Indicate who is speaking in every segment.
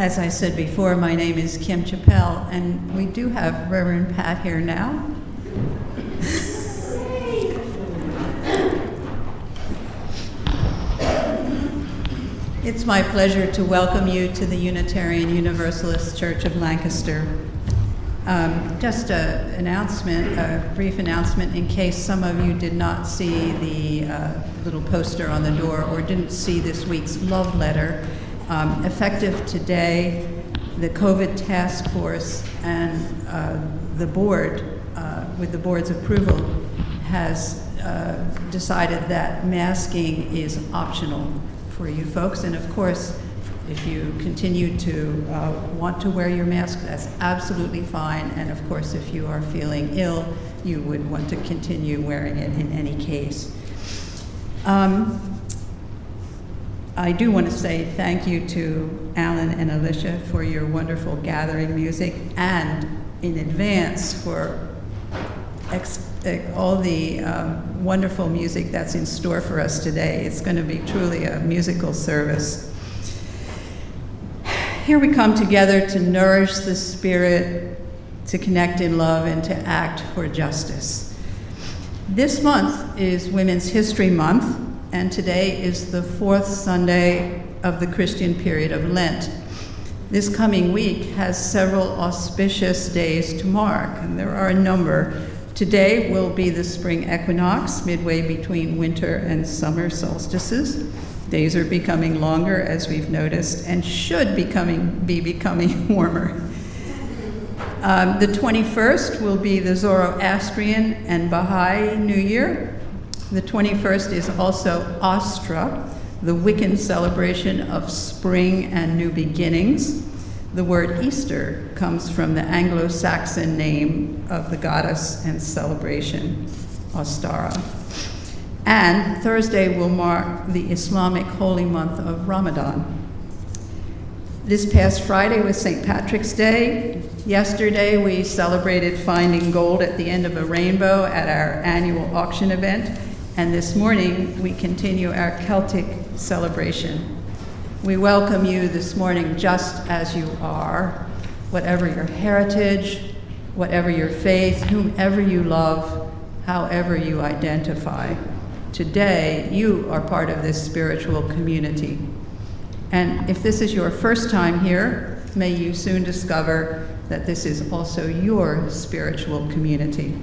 Speaker 1: As I said before, my name is Kim Chappell, and we do have Reverend Pat here now. It's my pleasure to welcome you to the Unitarian Universalist Church of Lancaster. Just a brief announcement in case some of you did not see the little poster on the door or didn't see this week's love letter. Effective today, the COVID task force and the board, with the board's approval, has decided that masking is optional for you folks. And of course, if you continue to want to wear your mask, that's absolutely fine. And of course, if you are feeling ill, you would want to continue wearing it in any case. I do want to say thank you to Alan and Alicia for your wonderful gathering music, and in advance for all the wonderful music that's in store for us today. It's going to be truly a musical service. Here we come together to nourish the spirit, to connect in love, and to act for justice. This month is Women's History Month, and today is the fourth Sunday of the Christian period of Lent. This coming week has several auspicious days to mark, and there are a number. Today will be the spring equinox, midway between winter and summer solstices. Days are becoming longer, as we've noticed, and should be becoming warmer. The 21st will be the Zoroastrian and Baha'i New Year. The 21st is also Astra, the Wiccan celebration of spring and new beginnings. The word Easter comes from the Anglo-Saxon name of the goddess and celebration, Ostara. And Thursday will mark the Islamic holy month of Ramadan. This past Friday was St. Patrick's Day. Yesterday we celebrated finding gold at the end of a rainbow at our annual auction event. And this morning we continue our Celtic celebration. We welcome you this morning just as you are, whatever your heritage, whatever your faith, whomever you love, however you identify. Today, you are part of this spiritual community. And if this is your first time here, may you soon discover that this is also your spiritual community.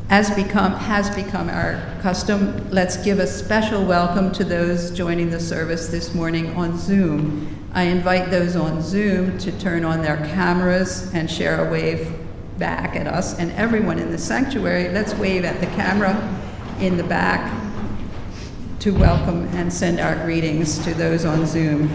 Speaker 1: As has become our custom, let's give a special welcome to those joining the service this morning on Zoom. I invite those on Zoom to turn on their cameras and share a wave back at us. And everyone in the sanctuary, let's wave at the camera in the back to welcome and send our greetings to those on Zoom.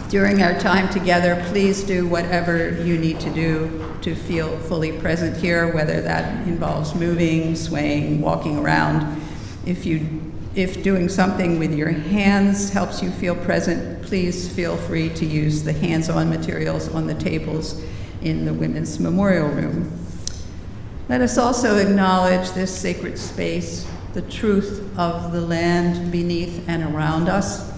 Speaker 1: During our time together, please do whatever you need to do to feel fully present here, whether that involves moving, swaying, walking around. If doing something with your hands helps you feel present, please feel free to use the hands-on materials on the tables in the Women's Memorial Room. Let us also acknowledge this sacred space, the truth of the land beneath and around us.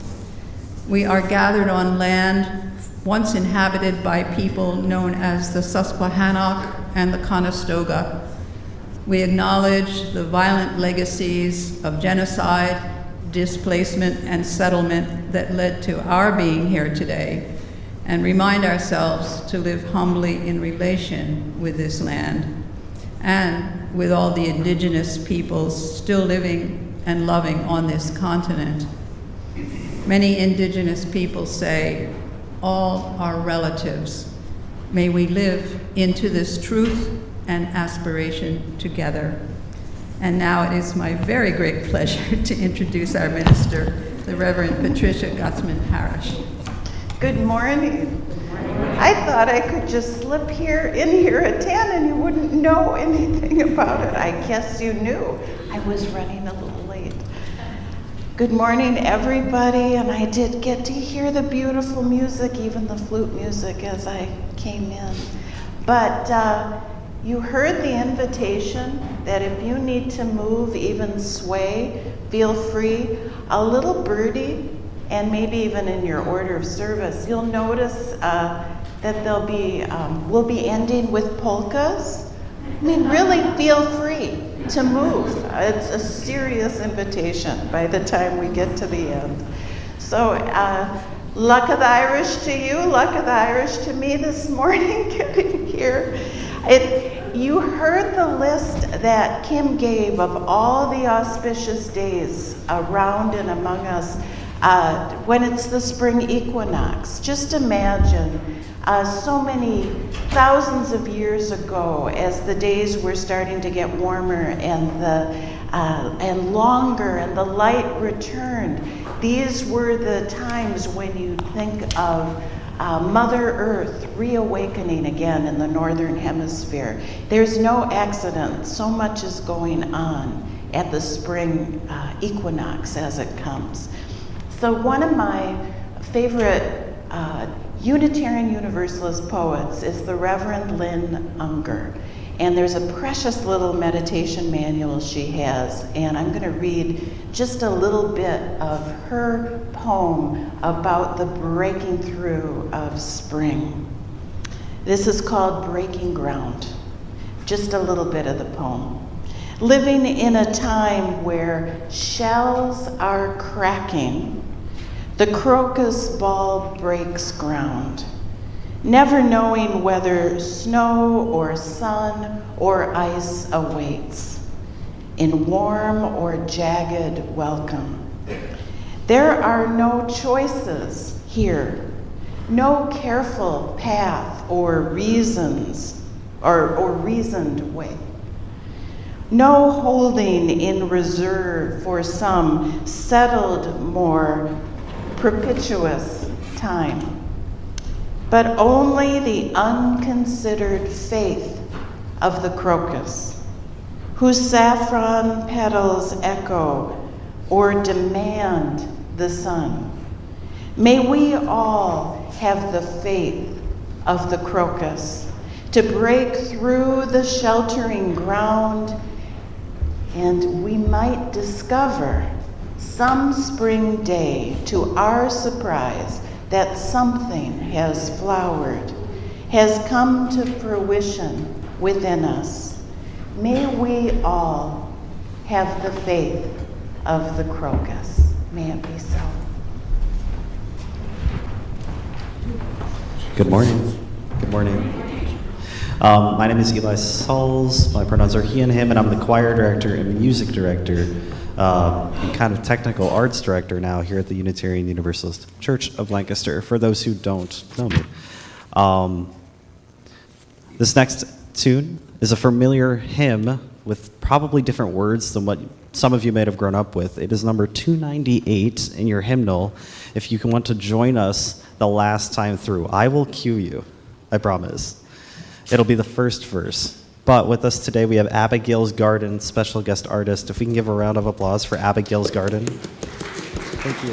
Speaker 1: We are gathered on land once inhabited by people known as the Susquehannock and the Conestoga. We acknowledge the violent legacies of genocide, displacement, and settlement that led to our being here today, and remind ourselves to live humbly in relation with this land and with all the indigenous peoples still living and loving on this continent. Many indigenous people say, all are relatives. May we live into this truth and aspiration together. And now it is my very great pleasure to introduce our minister, the Reverend Patricia Guthmann Haresch.
Speaker 2: Good morning. I thought I could just slip in here at 10 and you wouldn't know anything about it. I guess you knew. I was running a little late. Good morning, everybody, and I did get to hear the beautiful music, even the flute music, as I came in. But you heard the invitation that if you need to move, even sway, feel free. A little birdie and maybe even in your order of service, you'll notice that we'll be ending with polkas. I mean, really feel free to move. It's a serious invitation by the time we get to the end. So, luck of the Irish to you, luck of the Irish to me this morning getting here. You heard the list that Kim gave of all the auspicious days around and among us when it's the spring equinox. Just imagine so many thousands of years ago, as the days were starting to get warmer and longer, and the light returned. These were the times when you think of Mother Earth reawakening again in the northern hemisphere. There's no accident. So much is going on at the spring equinox as it comes. So one of my favorite Unitarian Universalist poets is the Reverend Lynn Unger. And there's a precious little meditation manual she has, and I'm going to read just a little bit of her poem about the breaking through of spring. This is called Breaking Ground. Just a little bit of the poem. Living in a time where shells are cracking, the crocus bulb breaks ground, never knowing whether snow or sun or ice awaits, in warm or jagged welcome. There are no choices here, no careful path or reasons or reasoned way. No holding in reserve for some settled, more propitious time, but only the unconsidered faith of the crocus, whose saffron petals echo or demand the sun. May we all have the faith of the crocus to break through the sheltering ground, and we might discover some spring day, to our surprise, that something has flowered, has come to fruition within us. May we all have the faith of the crocus. May it be so.
Speaker 3: Good morning. Good morning. My name is Eli Sauls. My pronouns are he and him, and I'm the choir director and music director, and kind of technical arts director now here at the Unitarian Universalist Church of Lancaster, for those who don't know me. This next tune is a familiar hymn with probably different words than what some of you may have grown up with. It is number 298 in your hymnal. If you want to join us the last time through, I will cue you, I promise. It'll be the first verse. But with us today, we have Abigail's Garden, special guest artist. If we can give a round of applause for Abigail's Garden. Thank you.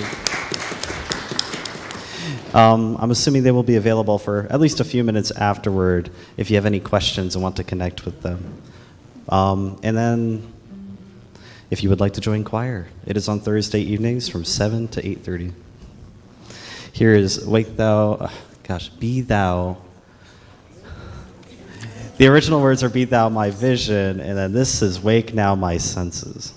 Speaker 3: I'm assuming they will be available for at least a few minutes afterward if you have any questions and want to connect with them. And then, if you would like to join choir, it is on Thursday evenings from 7 to 8:30. Here is Be Thou. The original words are Be Thou My Vision, and then this is Wake Now My Senses.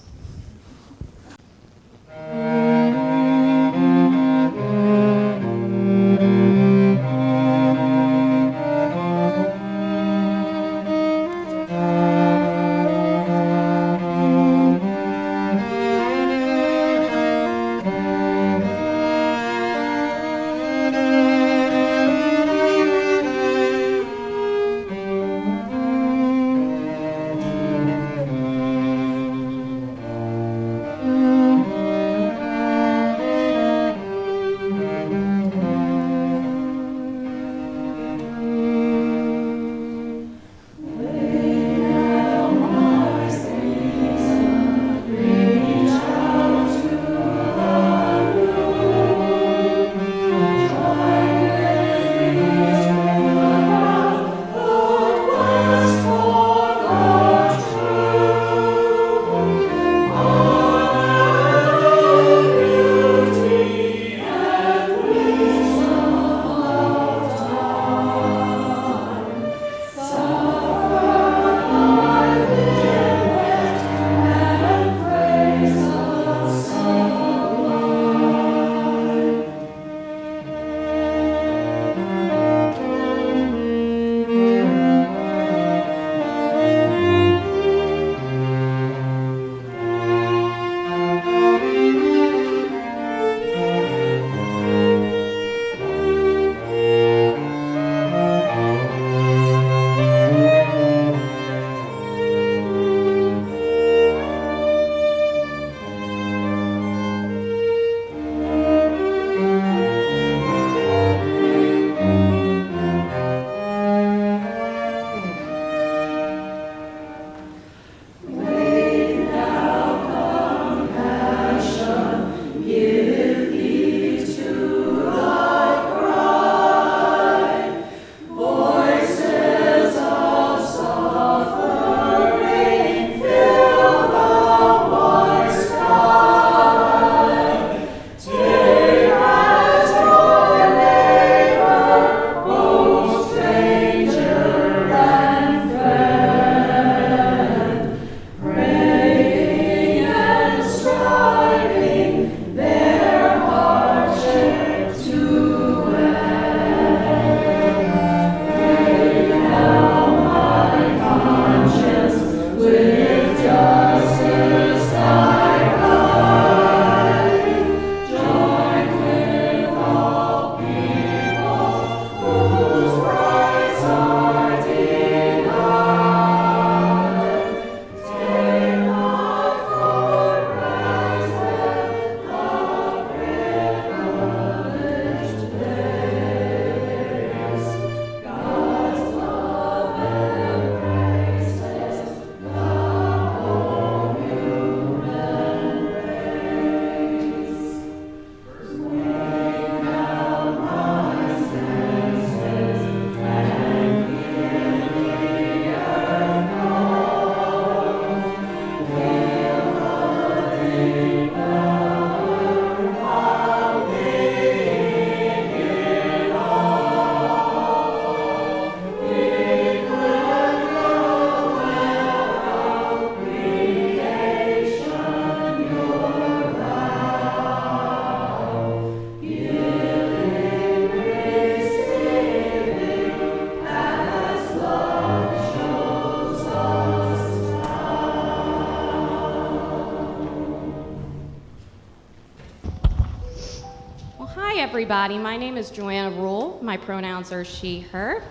Speaker 4: everybody. My name is Joanna Rule. My pronouns are she, her.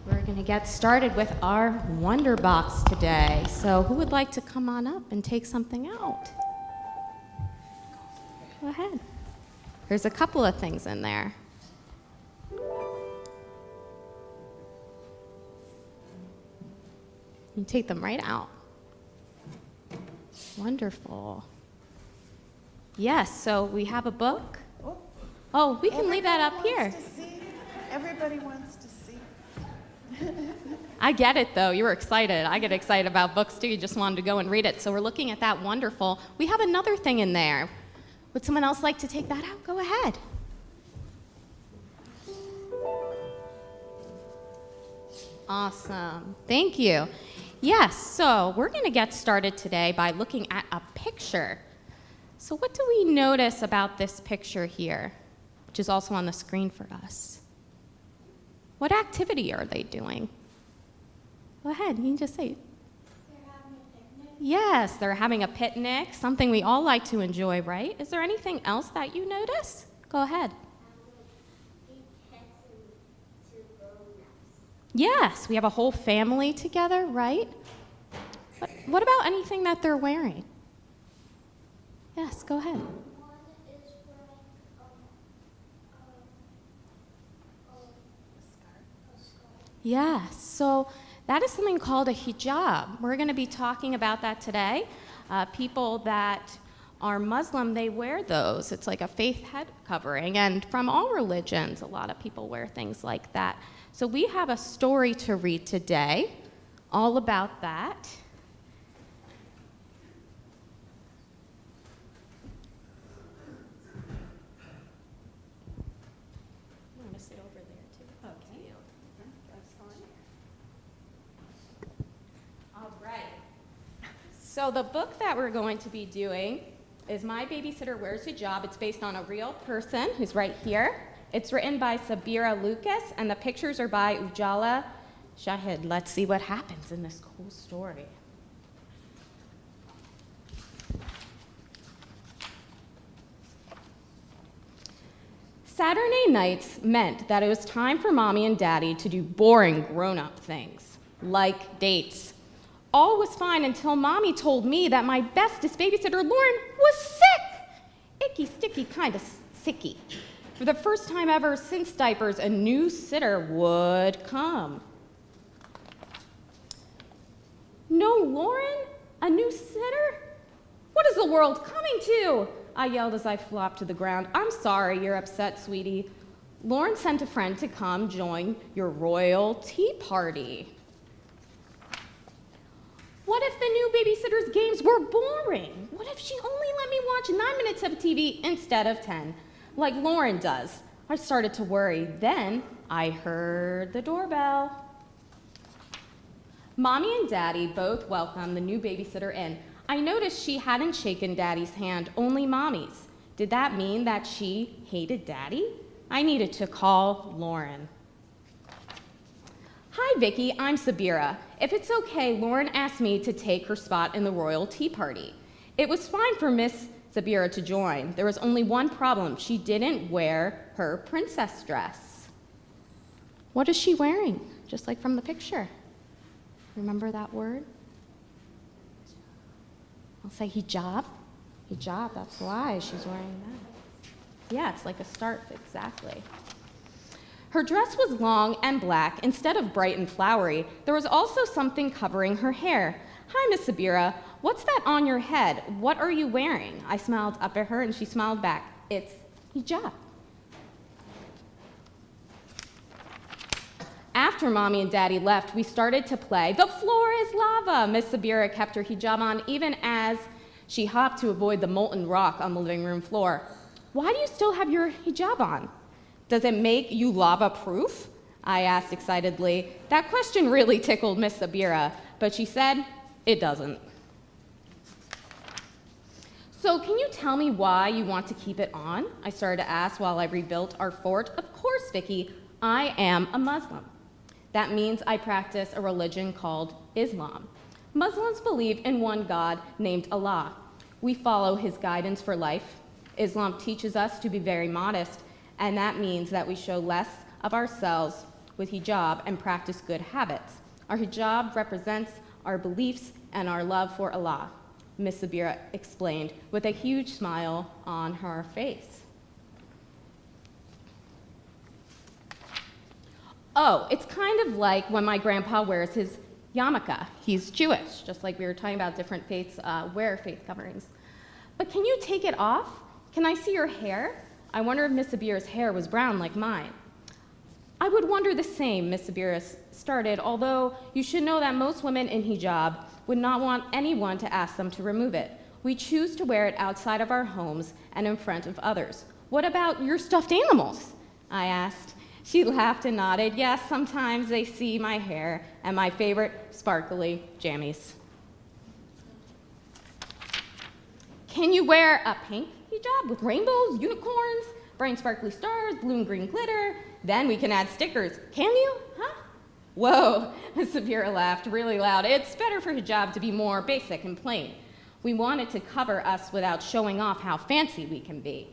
Speaker 4: We're going to get started with our Wonder Box today. So who would like to come on up and take something out? Go ahead. There's a couple of things in there. You take them right out. Wonderful. Yes, so we have a book. Oh, we can leave that up here.
Speaker 2: Everybody wants to see.
Speaker 4: I get it, though. You were excited. I get excited about books, too. You just wanted to go and read it. So we're looking at that wonderful. We have another thing in there. Would someone else like to take that out? Go ahead. Awesome. Thank you. Yes, so we're going to get started today by looking at a picture. So what do we notice about this picture here, which is also on the screen for us? What activity are they doing? Go ahead, you can just say it.
Speaker 5: They're having a picnic.
Speaker 4: Yes, they're having a picnic, something we all like to enjoy, right? Is there anything else that you notice? Go ahead. Yes, we have a whole family together, right? What about anything that they're wearing? Yes, go ahead.
Speaker 5: One is wearing a scarf.
Speaker 4: Yes, so that is something called a hijab. We're going to be talking about that today. People that are Muslim, they wear those. It's like a faith head covering. And from all religions, a lot of people wear things like that. So we have a story to read today all about that. I'm going to sit over there too. Okay. That's fine. All right. So the book that we're going to be doing is My Babysitter Wears Hijab. It's based on a real person who's right here. It's written by Sabira Lucas, and the pictures are by Ujala Shahid. Let's see what happens in this cool story. Saturday nights meant that it was time for Mommy and Daddy to do boring grown-up things, like dates. All was fine until Mommy told me that my bestest babysitter, Lauren, was sick. Icky, sticky, kind of sicky. For the first time ever since diapers, a new sitter would come. No, Lauren? A new sitter? What is the world coming to? I yelled as I flopped to the ground. I'm sorry you're upset, sweetie. Lauren sent a friend to come join your royal tea party. What if the new babysitter's games were boring? What if she only let me watch 9 minutes of TV instead of 10? Like Lauren does. I started to worry. Then I heard the doorbell. Mommy and Daddy both welcomed the new babysitter in. I noticed she hadn't shaken Daddy's hand, only Mommy's. Did that mean that she hated Daddy? I needed to call Lauren. Hi, Vicky, I'm Sabira. If it's okay, Lauren asked me to take her spot in the royal tea party. It was fine for Miss Sabira to join. There was only one problem. She didn't wear her princess dress. What is she wearing? Just like from the picture. Remember that word? I'll say hijab. Hijab, that's why she's wearing that. Yeah, it's like a scarf, exactly. Her dress was long and black instead of bright and flowery. There was also something covering her hair. Hi, Miss Sabira. What's that on your head? What are you wearing? I smiled up at her and she smiled back. It's hijab. After Mommy and Daddy left, we started to play The Floor is Lava. Miss Sabira kept her hijab on even as she hopped to avoid the molten rock on the living room floor. Why do you still have your hijab on? Does it make you lava-proof? I asked excitedly. That question really tickled Miss Sabira, but she said, it doesn't. So can you tell me why you want to keep it on? I started to ask while I rebuilt our fort. Of course, Vicky, I am a Muslim. That means I practice a religion called Islam. Muslims believe in one God named Allah. We follow his guidance for life. Islam teaches us to be very modest and that means that we show less of ourselves with hijab and practice good habits. Our hijab represents our beliefs and our love for Allah, Miss Sabira explained with a huge smile on her face. Oh, it's kind of like when my grandpa wears his yarmulke. He's Jewish, just like we were talking about different faiths wear faith coverings. But can you take it off? Can I see your hair? I wonder if Miss Sabira's hair was brown like mine. I would wonder the same, Miss Sabira started, although you should know that most women in hijab would not want anyone to ask them to remove it. We choose to wear it outside of our homes and in front of others. What about your stuffed animals? I asked. She laughed and nodded. Yes, sometimes they see my hair and my favorite sparkly jammies. Can you wear a pink hijab with rainbows, unicorns, bright sparkly stars, blue and green glitter? Then we can add stickers. Can you? Huh? Whoa, Sabira laughed really loud. It's better for hijab to be more basic and plain. We wanted to cover us without showing off how fancy we can be.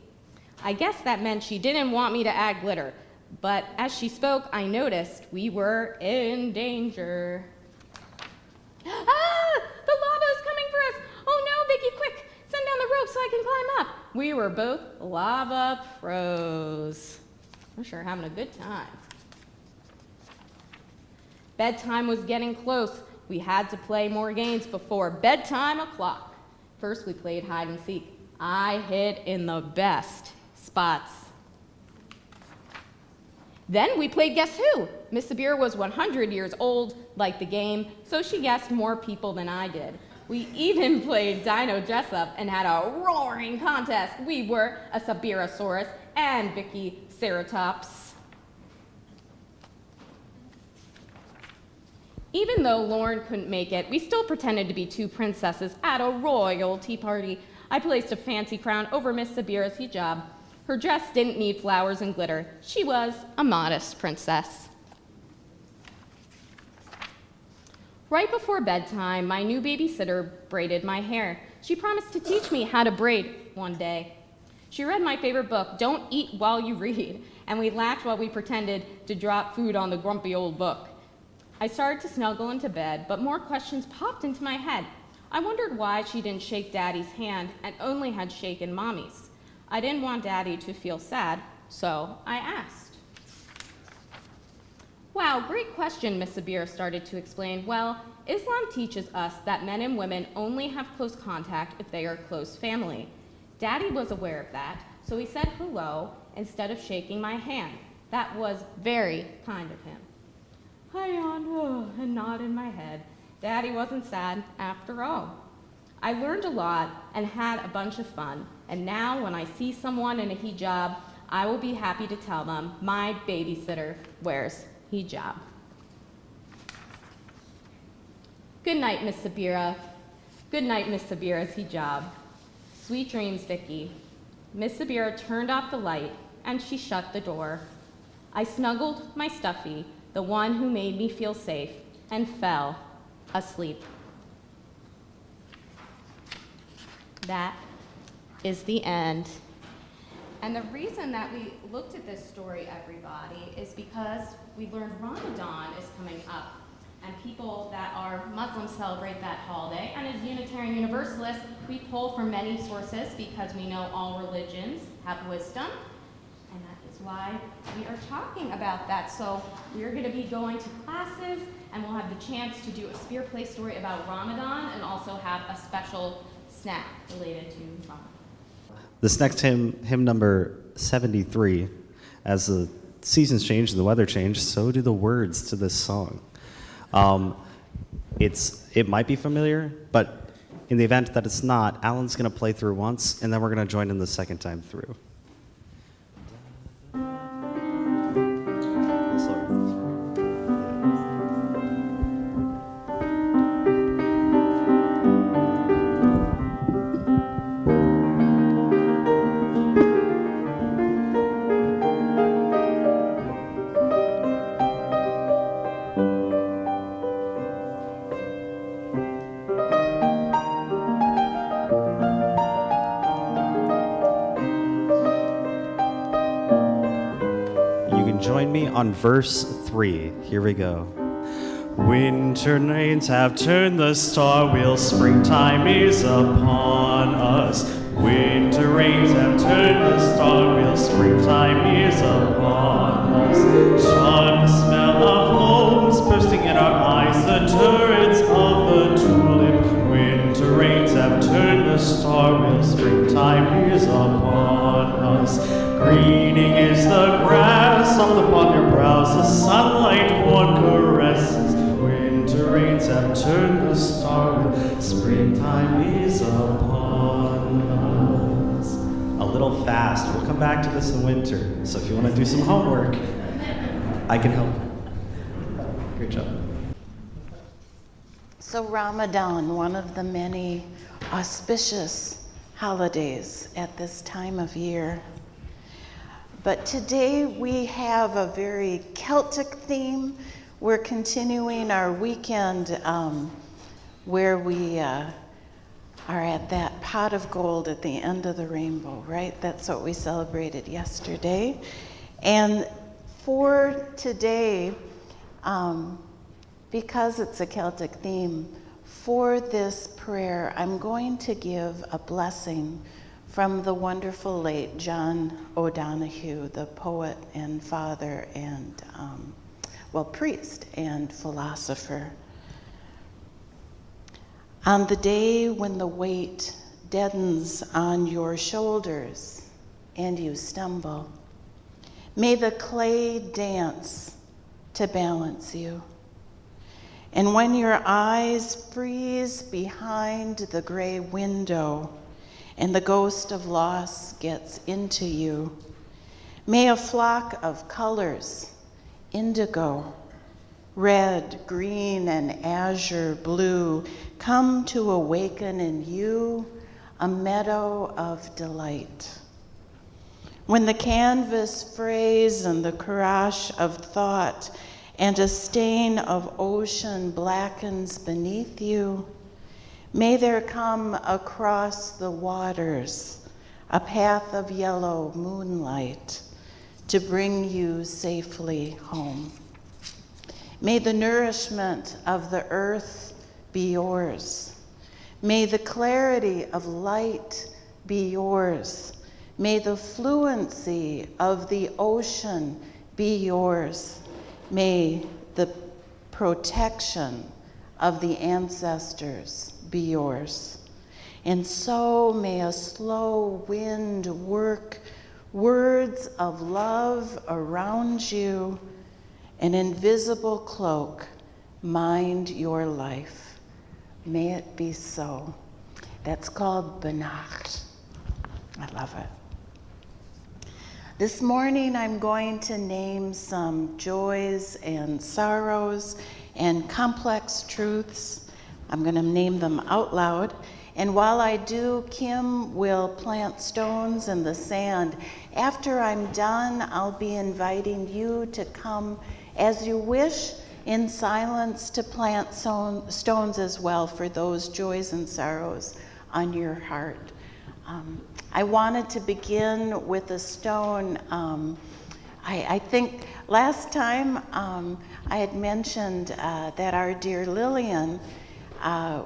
Speaker 4: I guess that meant she didn't want me to add glitter, but as she spoke, I noticed we were in danger. Ah, the lava is coming for us. Oh no, Vicky, quick, send down the rope so I can climb up. We were both lava pros. I'm sure having a good time. Bedtime was getting close. We had to play more games before bedtime o'clock. First, we played hide and seek. I hid in the best spots. Then we played Guess Who? Miss Sabira was 100 years old, like the game, so she guessed more people than I did. We even played Dino Dress Up and had a roaring contest. We were a Sabirasaurus and Vicky Ceratops. Even though Lauren couldn't make it, we still pretended to be two princesses at a royal tea party. I placed a fancy crown over Miss Sabira's hijab. Her dress didn't need flowers and glitter. She was a modest princess. Right before bedtime, my new babysitter braided my hair. She promised to teach me how to braid one day. She read my favorite book, Don't Eat While You Read, and we laughed while we pretended to drop food on the grumpy old book. I started to snuggle into bed, but more questions popped into my head. I wondered why she didn't shake Daddy's hand and only had shaken Mommy's. I didn't want Daddy to feel sad, so I asked. Wow, great question, Miss Sabira started to explain. Well, Islam teaches us that men and women only have close contact if they are close family. Daddy was aware of that, so he said hello instead of shaking my hand. That was very kind of him. I yawned and nodded my head. Daddy wasn't sad after all. I learned a lot and had a bunch of fun, and now when I see someone in a hijab, I will be happy to tell them my babysitter wears hijab. Good night, Miss Sabira. Good night, Miss Sabira's hijab. Sweet dreams, Vicky. Miss Sabira turned off the light and she shut the door. I snuggled my stuffy, the one who made me feel safe, and fell asleep. That is the end. And the reason that we looked at this story, everybody, is because we learned Ramadan is coming up, and people that are Muslims celebrate that holiday. And as Unitarian Universalists, we pull from many sources because we know all religions have wisdom, and that is why we are talking about that. So we're going to be going to classes, and we'll have the chance to do a Spear Play story about Ramadan, and also have a special snack related to Ramadan.
Speaker 3: This next hymn number 73, as the seasons change and the weather changed, so do the words to this song. It might be familiar, but in the event that it's not, Alan's going to play through once, and then we're going to join in the second time through. join me on verse 3. Here we go. Winter rains have turned the star wheel, springtime is upon us. Winter rains have turned the star wheel, springtime is upon us. Sharp smell of blooms bursting in our eyes, the turrets of the tulip. Winter rains have turned the star wheel, springtime is upon us. Greening is the grass, soft upon your brows, the sunlight warm caresses. Winter rains have turned the star wheel, springtime is upon us. A little fast. We'll come back to this in winter. So if you want to do some homework, I can help. Great job.
Speaker 2: So Ramadan, one of the many auspicious holidays at this time of year. But today we have a very Celtic theme. We're continuing our weekend where we are at that pot of gold at the end of the rainbow, right? That's what we celebrated yesterday. And for today, because it's a Celtic theme, for this prayer, I'm going to give a blessing from the wonderful late John O'Donohue, the poet and father and, priest and philosopher. On the day when the weight deadens on your shoulders and you stumble, may the clay dance to balance you. And when your eyes freeze behind the gray window and the ghost of loss gets into you, may a flock of colors, indigo, red, green, and azure blue, come to awaken in you a meadow of delight. When the canvas frays and the crash of thought and a stain of ocean blackens beneath you, may there come across the waters a path of yellow moonlight to bring you safely home. May the nourishment of the earth be yours. May the clarity of light be yours. May the fluency of the ocean be yours. May the protection of the ancestors be yours. And so may a slow wind work words of love around you, an invisible cloak mind your life. May it be so. That's called Benacht. I love it. This morning I'm going to name some joys and sorrows and complex truths. I'm going to name them out loud. And while I do, Kim will plant stones in the sand. After I'm done, I'll be inviting you to come as you wish in silence to plant stones as well for those joys and sorrows on your heart. I wanted to begin with a stone. I think last time I had mentioned that our dear Lillian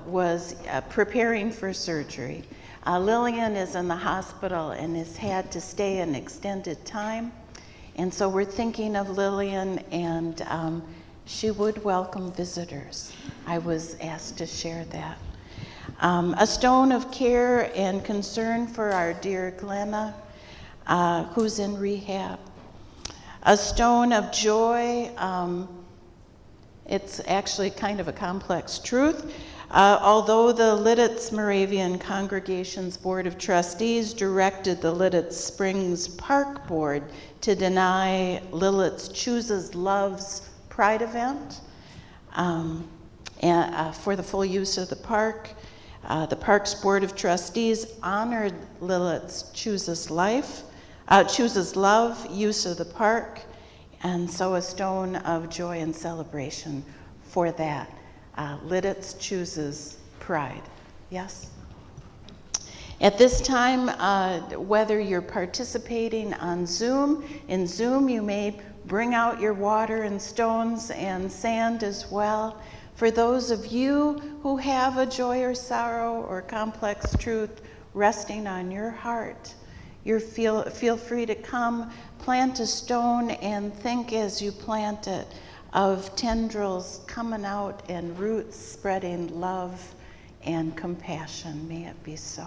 Speaker 2: was preparing for surgery. Lillian is in the hospital and has had to stay an extended time. And so we're thinking of Lillian, and she would welcome visitors. I was asked to share that. A stone of care and concern for our dear Glenna, who's in rehab. A stone of joy. It's actually kind of a complex truth. Although the Lidditz Moravian Congregation's Board of Trustees directed the Lidditz Springs Park Board to deny Lilith's Chooses Love's Pride event for the full use of the Park's Board of Trustees honored Lilith's Chooses Love use of the park, and so a stone of joy and celebration for that. Lidditz chooses pride. Yes? At this time, whether you're participating on Zoom, you may bring out your water and stones and sand as well. For those of you who have a joy or sorrow or complex truth resting on your heart, feel free to come, plant a stone, and think as you plant it of tendrils coming out and roots spreading love and compassion. May it be so.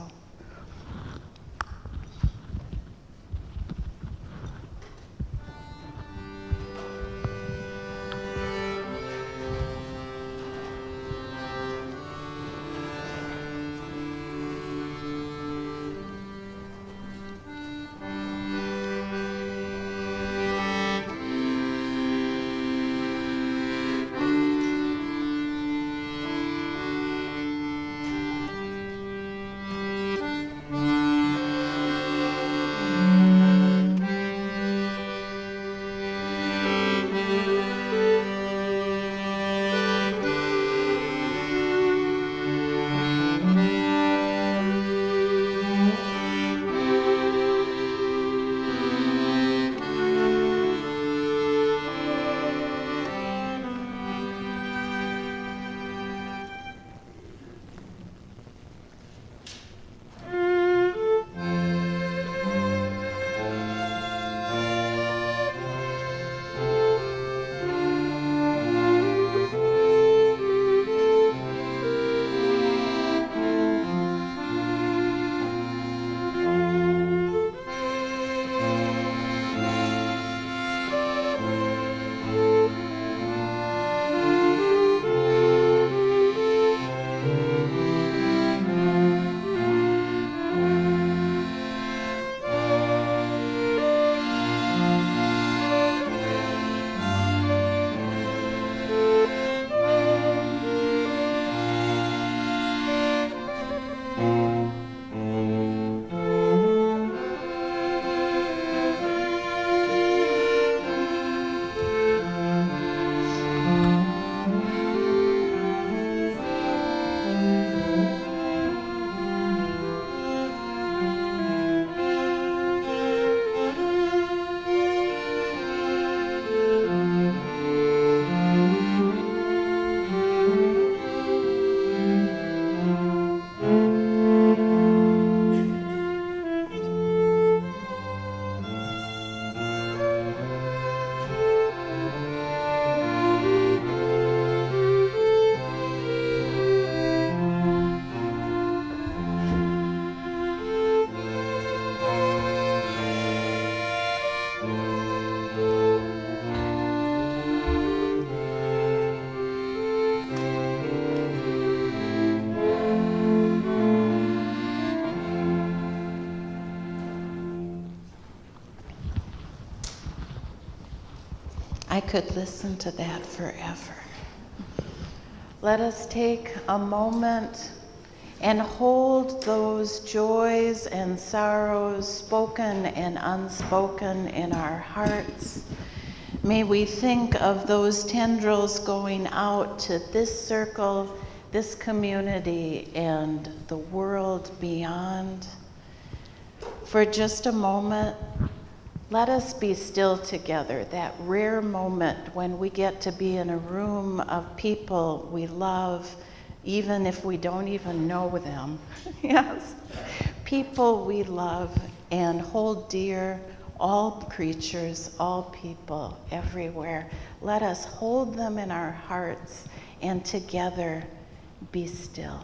Speaker 2: I could listen to that forever. Let us take a moment and hold those joys and sorrows, spoken and unspoken, in our hearts. May we think of those tendrils going out to this circle, this community, and the world beyond. For just a moment, let us be still together, that rare moment when we get to be in a room of people we love, even if we don't even know them. Yes, people we love and hold dear, all creatures, all people, everywhere. Let us hold them in our hearts and together be still.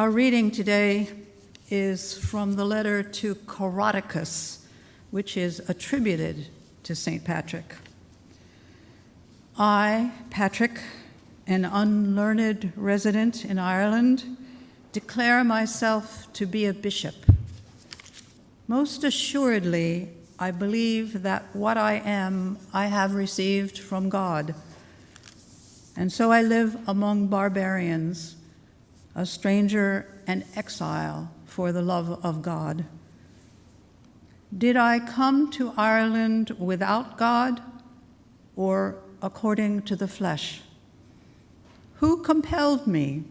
Speaker 1: Our reading today is from the letter to Coroticus, which is attributed to St. Patrick. I, Patrick, an unlearned resident in Ireland, declare myself to be a bishop. Most assuredly, I believe that what I am, I have received from God. And so I live among barbarians, a stranger and exile for the love of God. Did I come to Ireland without God or according to the flesh? Who compelled me?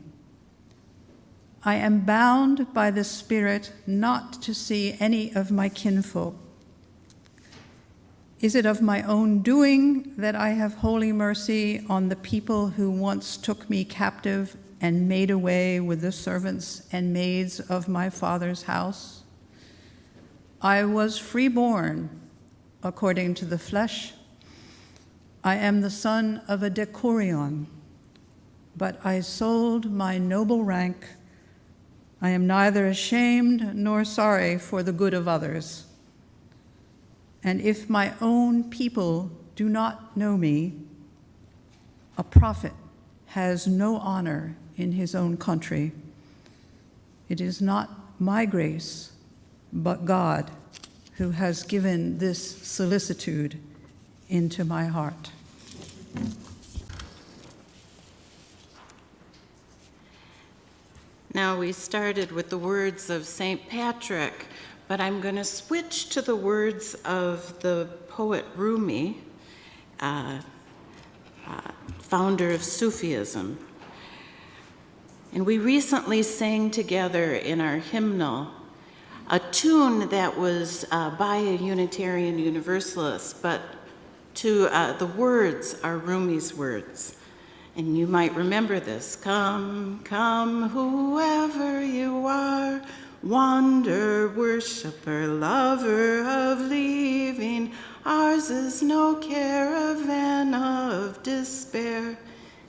Speaker 1: I am bound by the Spirit not to see any of my kinfolk. Is it of my own doing that I have holy mercy on the people who once took me captive and made away with the servants and maids of my father's house? I was freeborn according to the flesh. I am the son of a decurion, but I sold my noble rank. I am neither ashamed nor sorry for the good of others. And if my own people do not know me, a prophet has no honor in his own country. It is not my grace, but God who has given this solicitude into my heart.
Speaker 2: Now, we started with the words of St. Patrick, but I'm going to switch to the words of the poet Rumi, founder of Sufism. And we recently sang together in our hymnal a tune that was by a Unitarian Universalist, but the words are Rumi's words. And you might remember this. Come, come, whoever you are, wanderer, worshiper, lover of leaving, ours is no caravan of despair.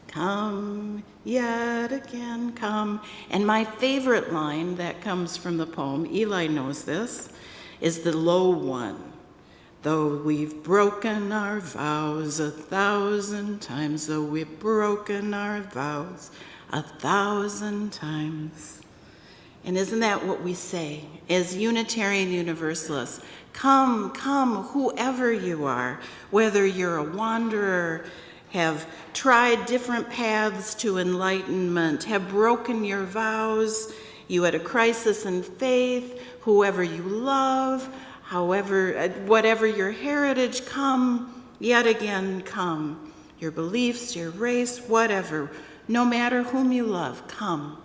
Speaker 2: Come, yet again come. And my favorite line that comes from the poem, Eli knows this, is the low one. Though we've broken our vows 1,000 times, though we've broken our vows 1,000 times. And isn't that what we say as Unitarian Universalists? Come, come, whoever you are, whether you're a wanderer, have tried different paths to enlightenment, have broken your vows, you had a crisis in faith, whoever you love, however, whatever your heritage, come, yet again come. Your beliefs, your race, whatever, no matter whom you love, come.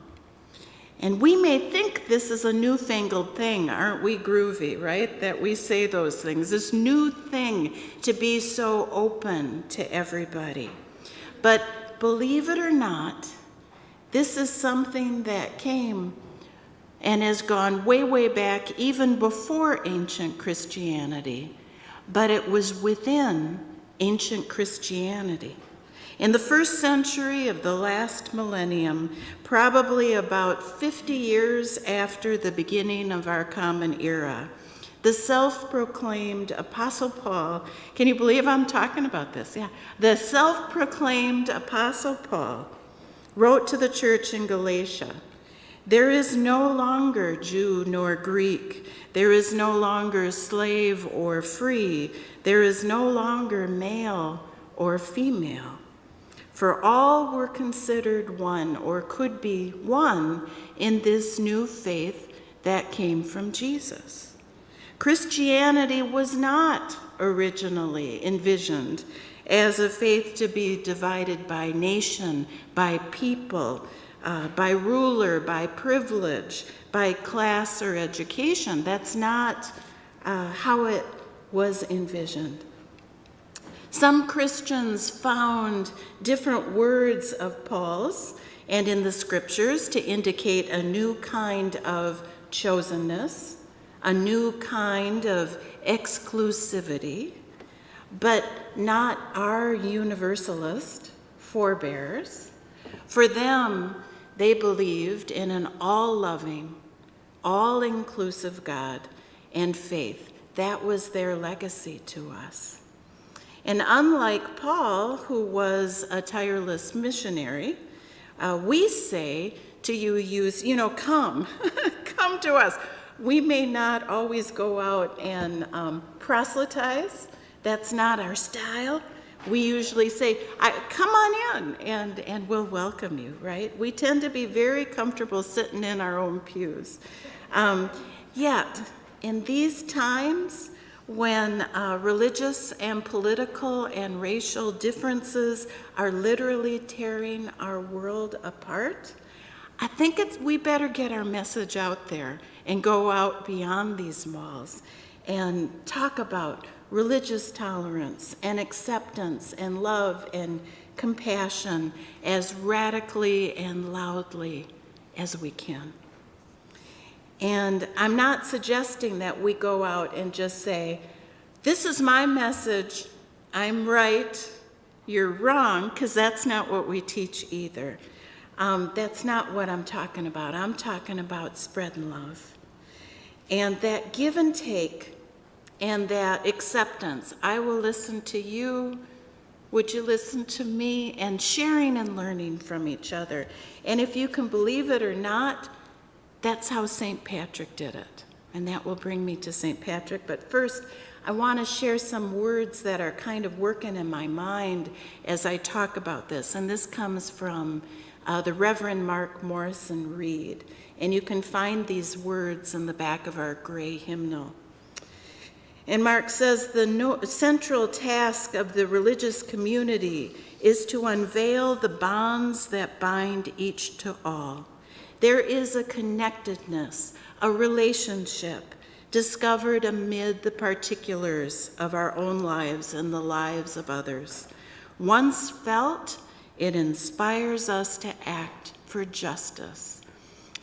Speaker 2: And we may think this is a newfangled thing, aren't we groovy, right? That we say those things, this new thing to be so open to everybody. But believe it or not, this is something that came and has gone way, way back, even before ancient Christianity, but it was within ancient Christianity. In the first century of the last millennium, probably about 50 years after the beginning of our common era, the self-proclaimed Apostle Paul, can you believe I'm talking about this? Yeah. The self-proclaimed Apostle Paul wrote to the church in Galatia, "There is no longer Jew nor Greek. There is no longer slave or free. There is no longer male or female. For all were considered one, or could be one, in this new faith that came from Jesus." Christianity was not originally envisioned as a faith to be divided by nation, by people, by ruler, by privilege, by class or education. That's not how it was envisioned. Some Christians found different words of Paul's and in the scriptures to indicate a new kind of chosenness, a new kind of exclusivity, but not our universalist forebears. For them, they believed in an all-loving, all-inclusive God and faith. That was their legacy to us. And unlike Paul, who was a tireless missionary, we say to use, come, come to us. We may not always go out and proselytize. That's not our style. We usually say, come on in, and we'll welcome you, right? We tend to be very comfortable sitting in our own pews. Yet, in these times, when religious and political and racial differences are literally tearing our world apart, I think we better get our message out there and go out beyond these walls and talk about religious tolerance and acceptance and love and compassion as radically and loudly as we can. And I'm not suggesting that we go out and just say, this is my message, I'm right, you're wrong, because that's not what we teach either. That's not what I'm talking about. I'm talking about spreading love. And that give and take and that acceptance. I will listen to you, would you listen to me? And sharing and learning from each other. And if you can believe it or not, that's how St. Patrick did it. And that will bring me to St. Patrick. But first, I want to share some words that are kind of working in my mind as I talk about this. And this comes from the Reverend Mark Morrison Reed. And you can find these words in the back of our gray hymnal. And Mark says, the central task of the religious community is to unveil the bonds that bind each to all. There is a connectedness, a relationship discovered amid the particulars of our own lives and the lives of others. Once felt, it inspires us to act for justice.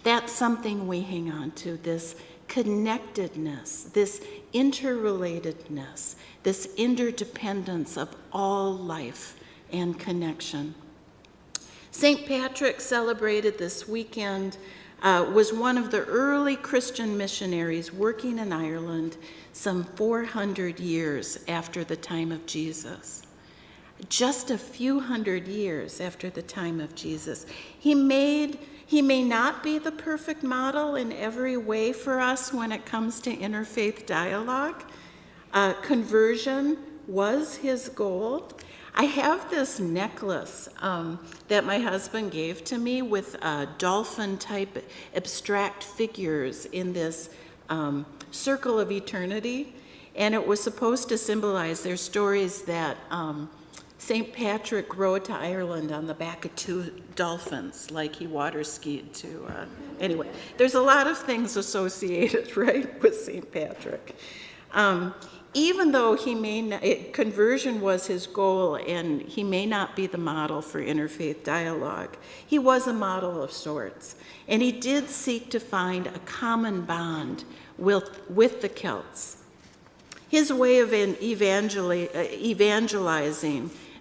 Speaker 2: That's something we hang on to, this connectedness, this interrelatedness, this interdependence of all life and connection. St. Patrick, celebrated this weekend, was one of the early Christian missionaries working in Ireland some 400 years after the time of Jesus. Just a few hundred years after the time of Jesus. He may not be the perfect model in every way for us when it comes to interfaith dialogue. Conversion was his goal. I have this necklace that my husband gave to me with dolphin-type abstract figures in this circle of eternity, and it was supposed to symbolize their stories that St. Patrick rode to Ireland on the back of 2 dolphins, like he water skied to. Anyway, there's a lot of things associated, right, with St. Patrick. Even though conversion was his goal and he may not be the model for interfaith dialogue, he was a model of sorts. And he did seek to find a common bond with the Celts. His way of evangelizing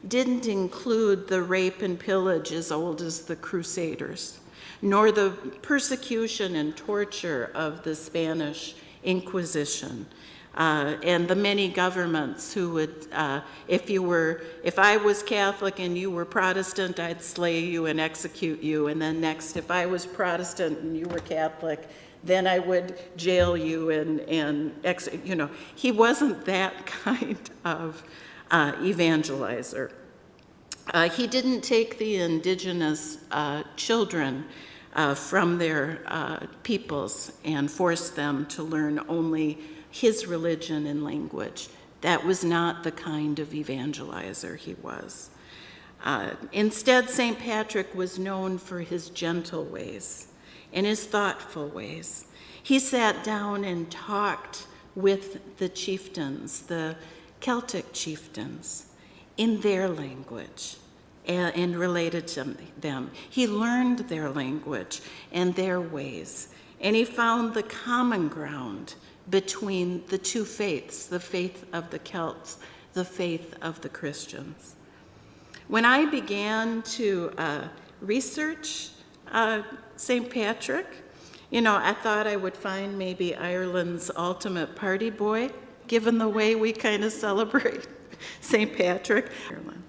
Speaker 2: didn't include the rape and pillage as old as the Crusaders, nor the persecution and torture of the Spanish Inquisition, and the many governments who would, if I was Catholic and you were Protestant, I'd slay you and execute you, and then next, if I was Protestant and you were Catholic, then I would jail you and he wasn't that kind of evangelizer. He didn't take the indigenous children from their peoples and force them to learn only his religion and language. That was not the kind of evangelizer he was. Instead, St. Patrick was known for his gentle ways and his thoughtful ways. He sat down and talked with the chieftains, the Celtic chieftains, in their language and related to them. He learned their language and their ways, and he found the common ground between the two faiths, the faith of the Celts, the faith of the Christians. When I began to research St. Patrick, I thought I would find maybe Ireland's ultimate party boy, given the way we kind of celebrate St. Patrick. Ireland.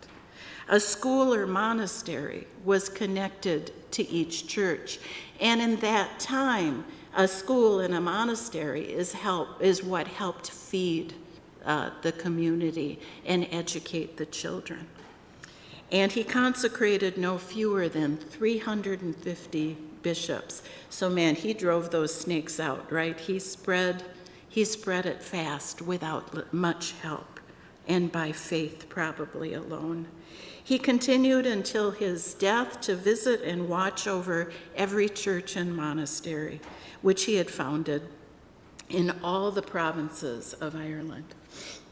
Speaker 2: A school or monastery was connected to each church, and in that time, a school and a monastery is what helped feed the community and educate the children. And he consecrated no fewer than 350 bishops. So man, he drove those snakes out, right? He spread it fast without much help, and by faith probably alone. He continued until his death to visit and watch over every church and monastery, which he had founded in all the provinces of Ireland.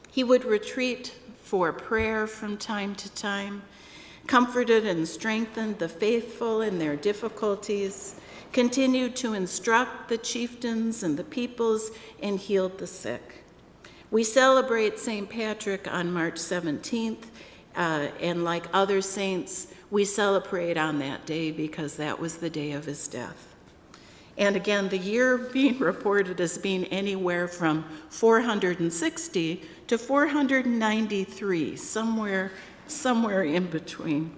Speaker 2: He would retreat for prayer from time to time, comforted and strengthened the faithful in their difficulties, continued to instruct the chieftains and the peoples, and healed the sick. We celebrate St. Patrick on March 17th, and like other saints, we celebrate on that day because that was the day of his death. And again, the year being reported as being anywhere from 460 to 493, somewhere in between.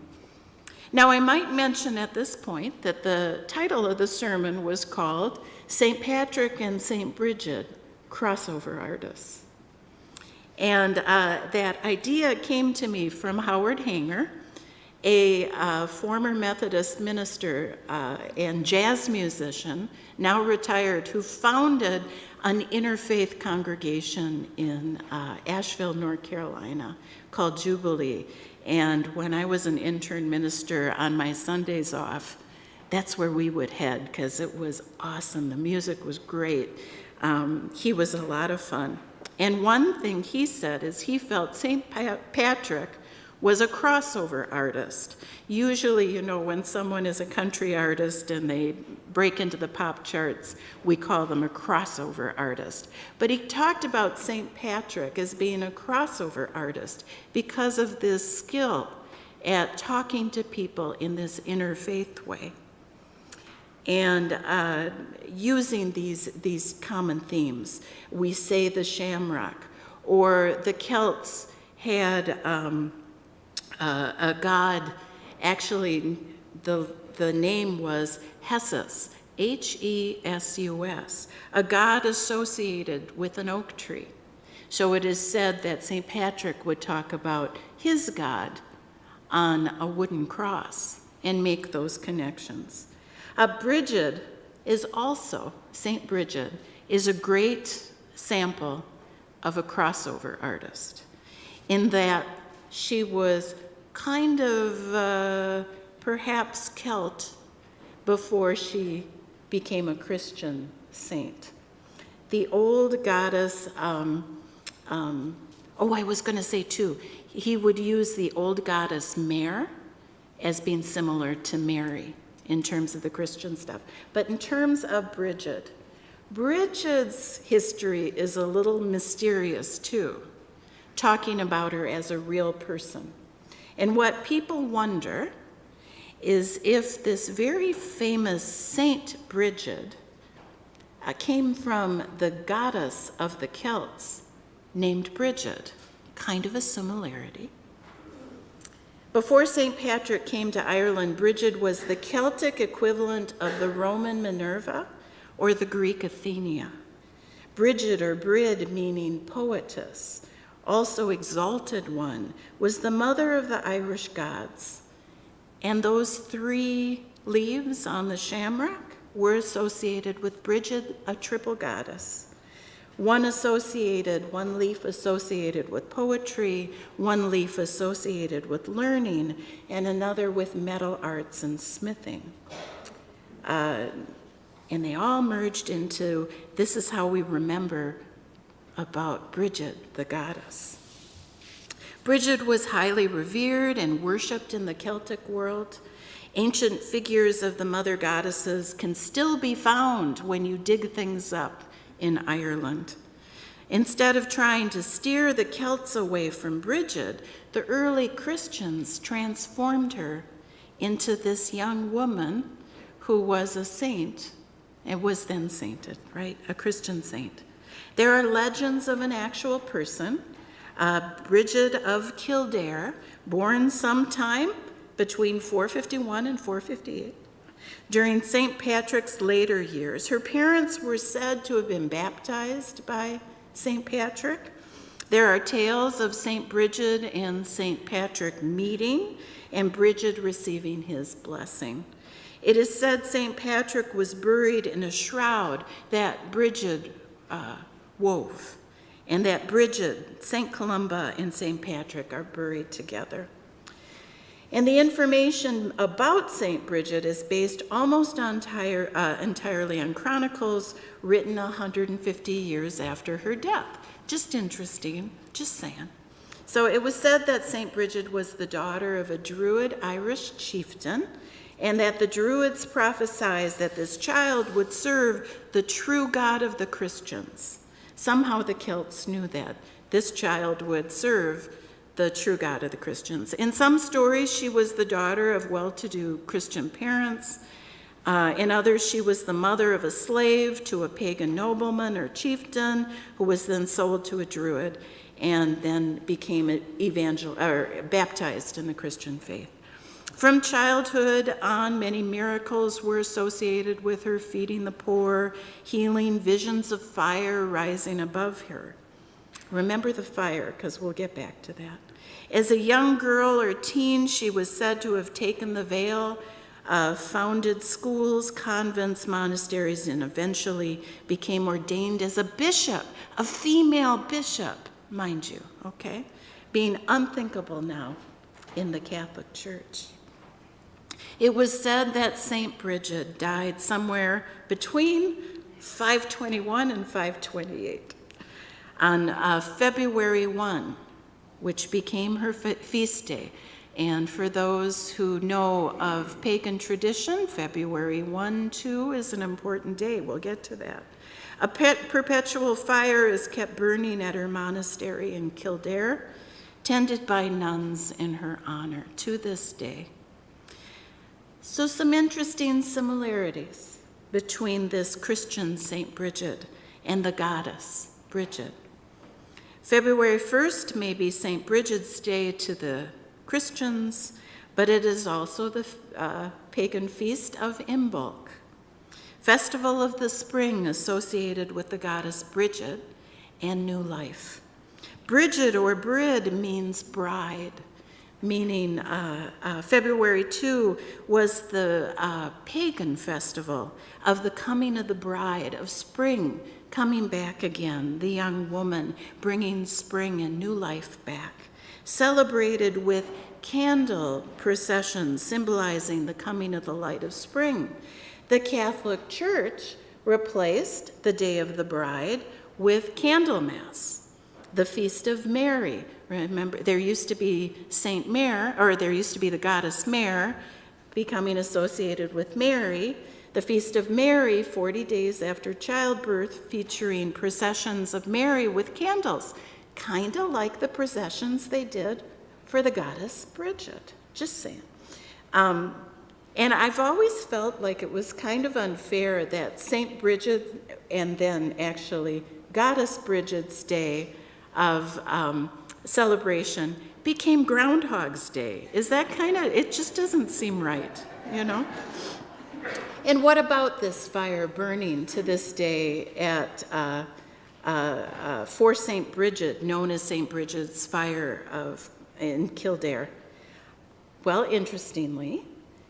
Speaker 2: Now, I might mention at this point that the title of the sermon was called St. Patrick and St. Brigid, Crossover Artists. And that idea came to me from Howard Hanger, a former Methodist minister and jazz musician, now retired, who founded an interfaith congregation in Asheville, North Carolina, called Jubilee. And when I was an intern minister on my Sundays off, that's where we would head, because it was awesome. The music was great. He was a lot of fun. And one thing he said is he felt St. Patrick was a crossover artist. Usually, when someone is a country artist and they break into the pop charts, we call them a crossover artist. But he talked about St. Patrick as being a crossover artist because of this skill at talking to people in this interfaith way and using these common themes. We say the shamrock, or the Celts had a god. Actually, the name was Hessus, Hesus, a god associated with an oak tree. So it is said that St. Patrick would talk about his god on a wooden cross and make those connections. Brigid is also, St. Brigid is a great sample of a crossover artist in that she was kind of perhaps Celt before she became a Christian saint. The old goddess, I was going to say too, he would use the old goddess Mare as being similar to Mary in terms of the Christian stuff. But in terms of Brigid, Brigid's history is a little mysterious too, talking about her as a real person. And what people wonder is if this very famous Saint Brigid came from the goddess of the Celts named Brigid, kind of a similarity. Before St. Patrick came to Ireland, Brigid was the Celtic equivalent of the Roman Minerva or the Greek Athenia. Brigid, or Brid, meaning poetess, also exalted one, was the mother of the Irish gods. And those 3 leaves on the shamrock were associated with Brigid, a triple goddess. One leaf associated with poetry, one leaf associated with learning, and another with metal arts and smithing. And they all merged into, this is how we remember about Brigid, the goddess. Brigid was highly revered and worshipped in the Celtic world. Ancient figures of the mother goddesses can still be found when you dig things up in Ireland. Instead of trying to steer the Celts away from Brigid, the early Christians transformed her into this young woman who was a saint and was then sainted, right? A Christian saint. There are legends of an actual person, Brigid of Kildare, born sometime between 451 and 458. During St. Patrick's later years, her parents were said to have been baptized by St. Patrick. There are tales of St. Brigid and St. Patrick meeting and Brigid receiving his blessing. It is said St. Patrick was buried in a shroud that Brigid wove, and that Brigid, St. Columba, and St. Patrick are buried together. And the information about St. Brigid is based almost entirely on chronicles written 150 years after her death. Just interesting, just saying. So it was said that St. Brigid was the daughter of a Druid Irish chieftain, and that the Druids prophesied that this child would serve the true God of the Christians. Somehow the Celts knew that this child would serve the true God of the Christians. In some stories, she was the daughter of well-to-do Christian parents. In others, she was the mother of a slave to a pagan nobleman or chieftain who was then sold to a Druid and then became baptized in the Christian faith. From childhood on, many miracles were associated with her, feeding the poor, healing, visions of fire rising above her. Remember the fire, because we'll get back to that. As a young girl or teen, she was said to have taken the veil, founded schools, convents, monasteries, and eventually became ordained as a bishop, a female bishop, mind you, okay? Being unthinkable now in the Catholic Church. It was said that St. Brigid died somewhere between 521 and 528 on February 1, which became her feast day. And for those who know of pagan tradition, February 1, 2 is an important day. We'll get to that. A perpetual fire is kept burning at her monastery in Kildare, tended by nuns in her honor to this day. So some interesting similarities between this Christian St. Brigid and the goddess Brigid. February 1st may be St. Brigid's Day to the Christians, but it is also the pagan feast of Imbolc, festival of the spring associated with the goddess Brigid and new life. Brigid or Brid means bride, meaning February 2 was the pagan festival of the coming of the bride, of spring coming back again, the young woman bringing spring and new life back, celebrated with candle processions symbolizing the coming of the light of spring. The Catholic Church replaced the Day of the Bride with Candlemas. The Feast of Mary. Remember, there used to be Saint Mare, or there used to be the goddess Mare, becoming associated with Mary. The Feast of Mary, 40 days after childbirth, featuring processions of Mary with candles, kind of like the processions they did for the goddess Brigid. Just saying. And I've always felt like it was kind of unfair that Saint Brigid and then actually Goddess Brigid's Day of celebration became Groundhog's Day. Is that kind of, it just doesn't seem right, you know? And what about this fire burning to this day at for St. Brigid, known as St. Brigid's Fire in Kildare? Well, interestingly,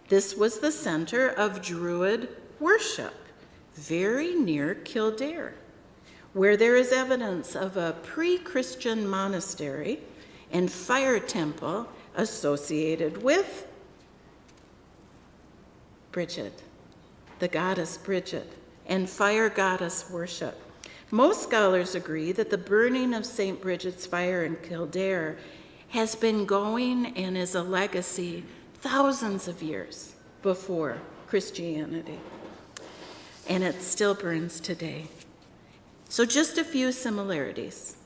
Speaker 2: this was the center of Druid worship, very near Kildare, where there is evidence of a pre-Christian monastery and fire temple associated with Brigid, the goddess Brigid, and fire goddess worship. Most scholars agree that the burning of St. Brigid's fire in Kildare has been going and is a legacy thousands of years before Christianity, and it still burns today. So just a few similarities.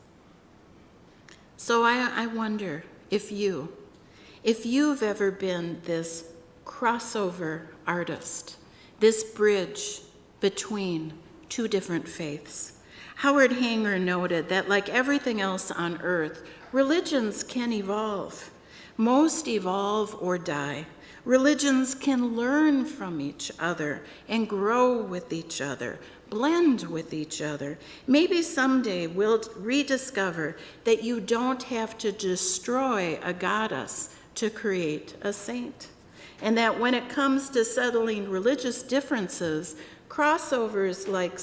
Speaker 2: So I wonder if you've ever been this crossover artist, this bridge between two different faiths. Howard Hanger noted that like everything else on earth, religions can evolve. Most evolve or die. Religions can learn from each other and grow with each other, blend with each other. Maybe someday we'll rediscover that you don't have to destroy a goddess to create a saint. And that when it comes to settling religious differences, crossovers like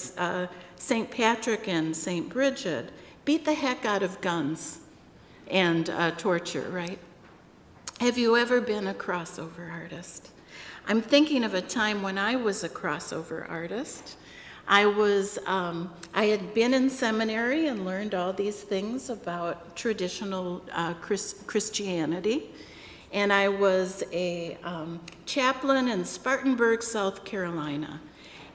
Speaker 2: St. Patrick and St. Brigid beat the heck out of guns and torture, right? Have you ever been a crossover artist? I'm thinking of a time when I was a crossover artist. I had been in seminary and learned all these things about traditional Christianity. And I was a chaplain in Spartanburg, South Carolina.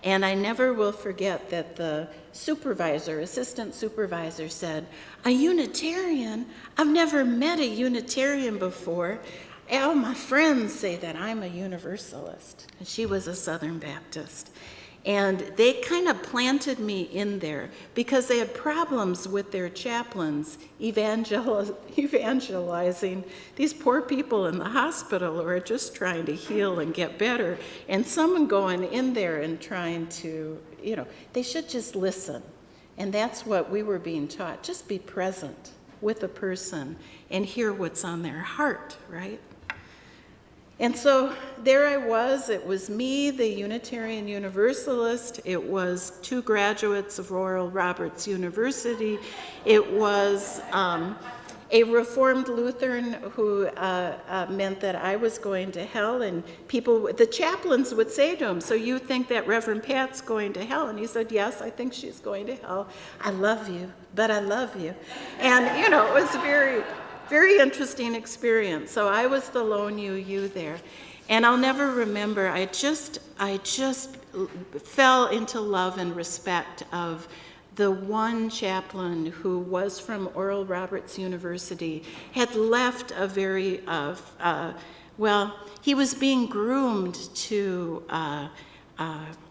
Speaker 2: And I never will forget that the assistant supervisor said, "A Unitarian? I've never met a Unitarian before. All my friends say that I'm a Universalist." And she was a Southern Baptist. And they kind of planted me in there because they had problems with their chaplains evangelizing these poor people in the hospital who are just trying to heal and get better. And someone going in there and trying to, they should just listen. And that's what we were being taught. Just be present. with a person and hear what's on their heart, right? And so there I was. It was me, the Unitarian Universalist. It was 2 graduates of Oral Roberts University. It was a Reformed Lutheran who meant that I was going to hell, and the chaplains would say to him, "So you think that Reverend Pat's going to hell?" And he said, "Yes, I think she's going to hell. I love you, but I love you." And, it was a very, very interesting experience. So I was the lone UU there. And I'll never remember, I just fell into love and respect of the one chaplain who was from Oral Roberts University, had left a very, he was being groomed to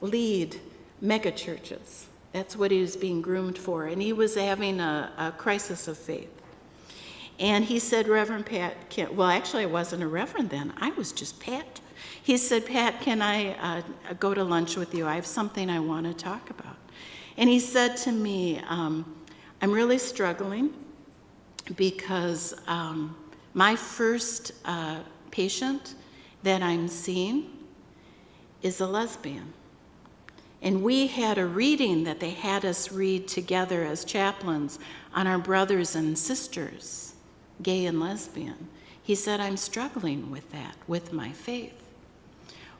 Speaker 2: lead megachurches. That's what he was being groomed for. And he was having a crisis of faith. And he said, "Reverend Pat, actually I wasn't a reverend then. I was just Pat." He said, "Pat, can I go to lunch with you? I have something I want to talk about." And he said to me, "I'm really struggling because my first patient that I'm seeing is a lesbian. And we had a reading that they had us read together as chaplains on our brothers and sisters, gay and lesbian." He said, "I'm struggling with that, with my faith."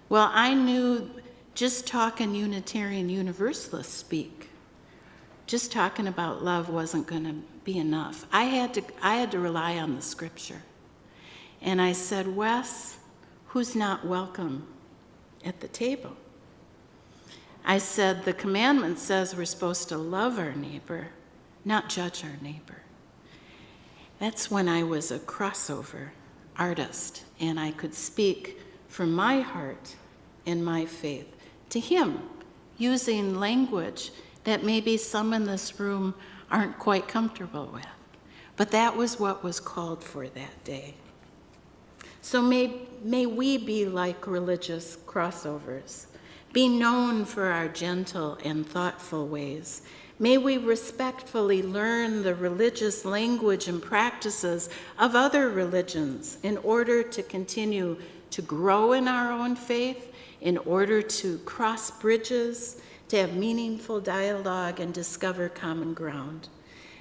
Speaker 2: Well, I knew just talking Unitarian Universalist speak, just talking about love wasn't going to be enough. I had to rely on the scripture. And I said, "Wes, who's not welcome at the table?" I said, "The commandment says we're supposed to love our neighbor, not judge our neighbor." That's when I was a crossover artist, and I could speak from my heart and my faith to him, using language that maybe some in this room aren't quite comfortable with. But that was what was called for that day. So may we be like religious crossovers, be known for our gentle and thoughtful ways. May we respectfully learn the religious language and practices of other religions in order to continue to grow in our own faith, in order to cross bridges, to have meaningful dialogue and discover common ground.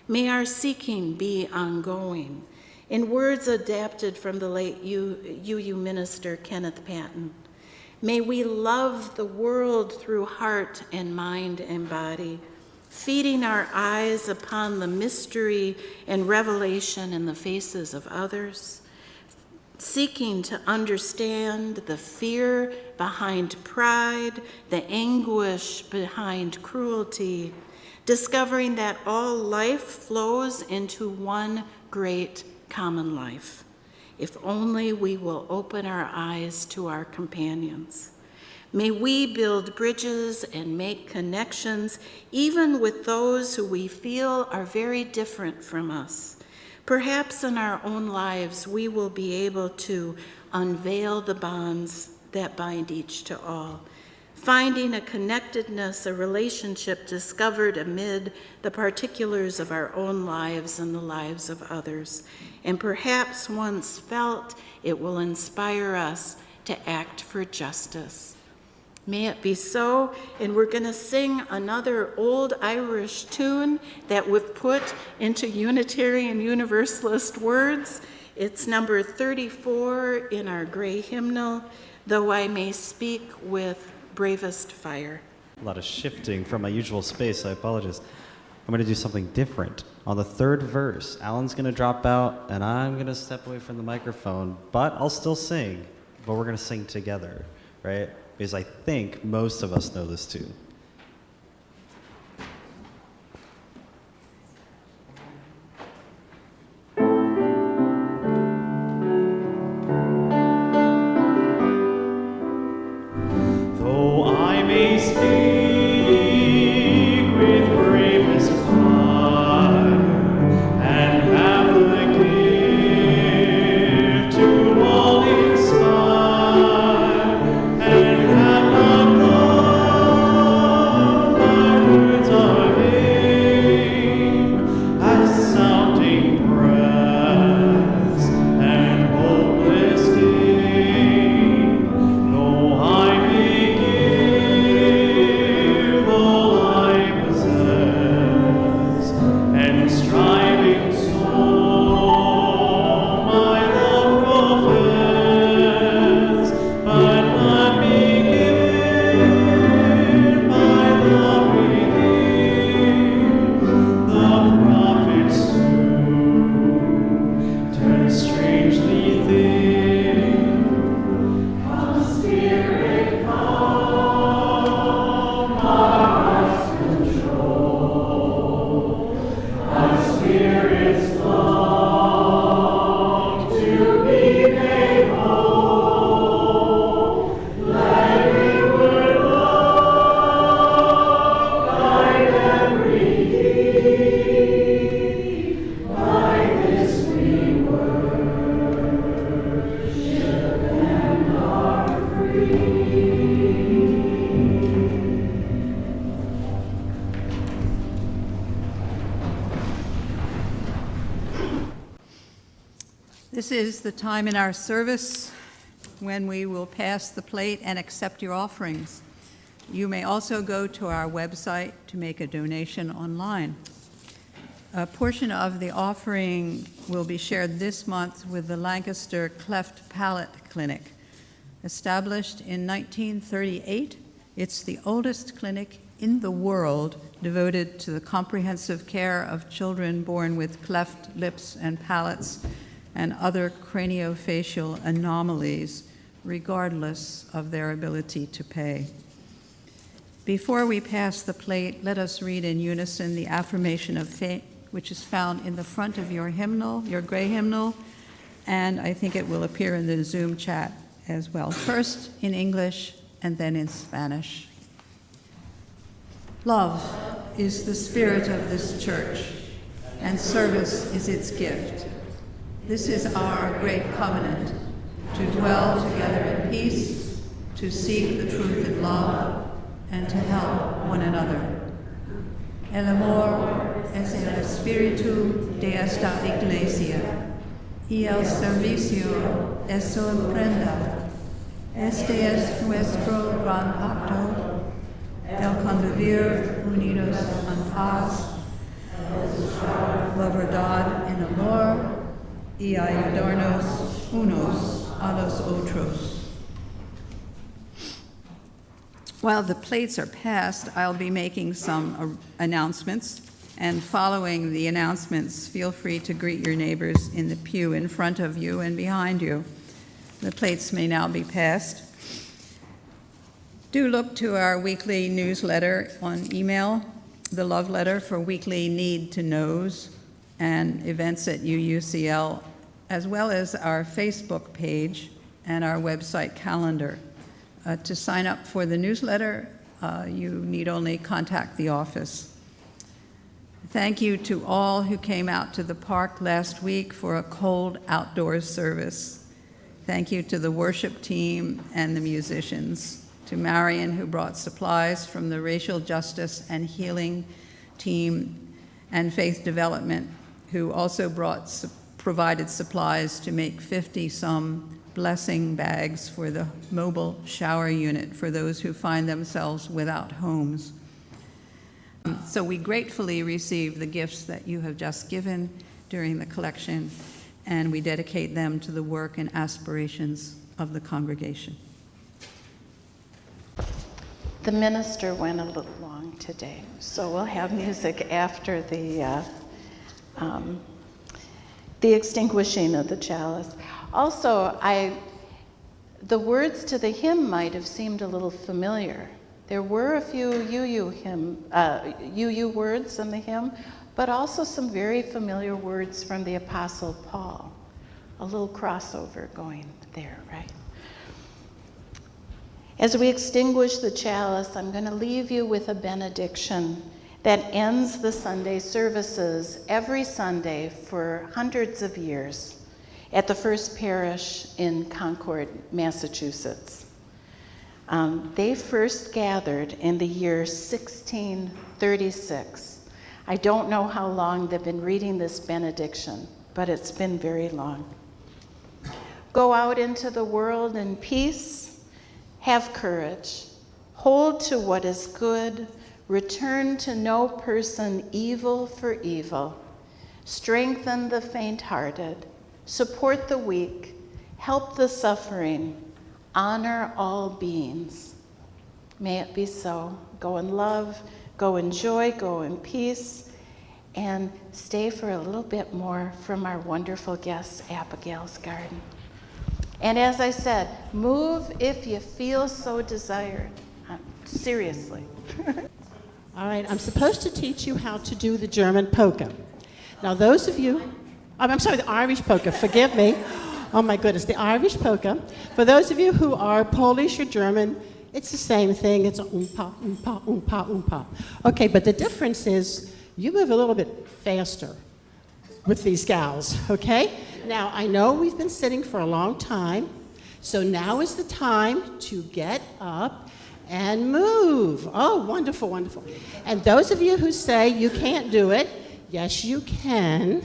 Speaker 2: May our seeking be ongoing. In words adapted from the late UU minister Kenneth Patton, may we love the world through heart and mind and body, feeding our eyes upon the mystery and revelation in the faces of others, seeking to understand the fear behind pride, the anguish behind cruelty, discovering that all life flows into one great common life, if only we will open our eyes to our companions. May we build bridges and make connections, even with those who we feel are very different from us. Perhaps in our own lives, we will be able to unveil the bonds that bind each to all, finding a connectedness, a relationship discovered amid the particulars of our own lives and the lives of others. And perhaps once felt, it will inspire us to act for justice. May it be so, and we're going to sing another old Irish tune that we've put into Unitarian Universalist words. It's number 34 in our gray hymnal, "Though I May Speak with Bravest Fire."
Speaker 3: A lot of shifting from my usual space, I apologize. I'm going to do something different. On the third verse, Alan's going to drop out, and I'm going to step away from the microphone, but I'll still sing, but we're going to sing together, right? Because I think most of us know this too. Though I may speak with bravest fire and have the gift to all inspire, and have not
Speaker 1: This is the time in our service when we will pass the plate and accept your offerings. You may also go to our website to make a donation online. A portion of the offering will be shared this month with the Lancaster Cleft Palate Clinic. Established in 1938, it's the oldest clinic in the world devoted to the comprehensive care of children born with cleft lips and palates and other craniofacial anomalies, regardless of their ability to pay. Before we pass the plate, let us read in unison the affirmation of faith, which is found in the front of your hymnal, your gray hymnal, and I think it will appear in the Zoom chat as well. First in English and then in Spanish. Love is the spirit of this church, and service is its gift. This is our great covenant, to dwell together in peace, to seek the truth in love, and to help one another. El amor es el espíritu de esta iglesia, y el servicio es su ofrenda. Este es nuestro gran pacto, el convivir unidos en paz, la verdad en amor, y ayudarnos unos a los otros. While the plates are passed, I'll be making some announcements, and following the announcements, feel free to greet your neighbors in the pew in front of you and behind you. The plates may now be passed. Do look to our weekly newsletter on email, the love letter for weekly need to knows and events at UUCL, as well as our Facebook page and our website calendar. To sign up for the newsletter, you need only contact the office. Thank you to all who came out to the park last week for a cold outdoors service. Thank you to the worship team and the musicians, to Marion, who brought supplies from the Racial Justice and Healing team, and Faith Development, who also provided supplies to make 50-some blessing bags for the mobile shower unit for those who find themselves without homes. So we gratefully receive the gifts that you have just given during the collection, and we dedicate them to the work and aspirations of the congregation.
Speaker 2: The minister went a little long today, so we'll have music after the extinguishing of the chalice. Also, the words to the hymn might have seemed a little familiar. There were a few UU words in the hymn, but also some very familiar words from the Apostle Paul. A little crossover going there, right? As we extinguish the chalice, I'm going to leave you with a benediction that ends the Sunday services every Sunday for hundreds of years at the First Parish in Concord, Massachusetts. They first gathered in the year 1636. I don't know how long they've been reading this benediction, but it's been very long. Go out into the world in peace, have courage, hold to what is good, return to no person evil for evil, strengthen the faint-hearted, support the weak, help the suffering, honor all beings. May it be so. Go in love, go in joy, go in peace, and stay for a little bit more from our wonderful guest, Abigail's garden. And as I said, move if you feel so desired. Seriously.
Speaker 6: All right, I'm supposed to teach you how to do the German polka. Now those of you, I'm sorry, the Irish polka, forgive me. Oh my goodness, the Irish polka. For those of you who are Polish or German, it's the same thing. It's a oompa, oompa, oompa, oompa. Okay, but the difference is you move a little bit faster with these gals, okay? Now, I know we've been sitting for a long time, so now is the time to get up and move. Oh, wonderful, wonderful. And those of you who say you can't do it, yes, you can.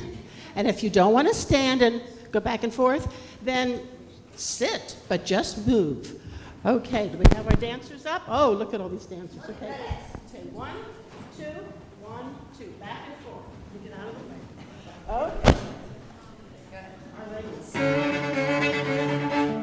Speaker 6: And if you don't want to stand and go back and forth, then sit, but just move. Okay, do we have our dancers up? Oh, look at all these dancers. Okay, say 1, 2, 1, 2, back and forth. You get out of the way. Okay. All right.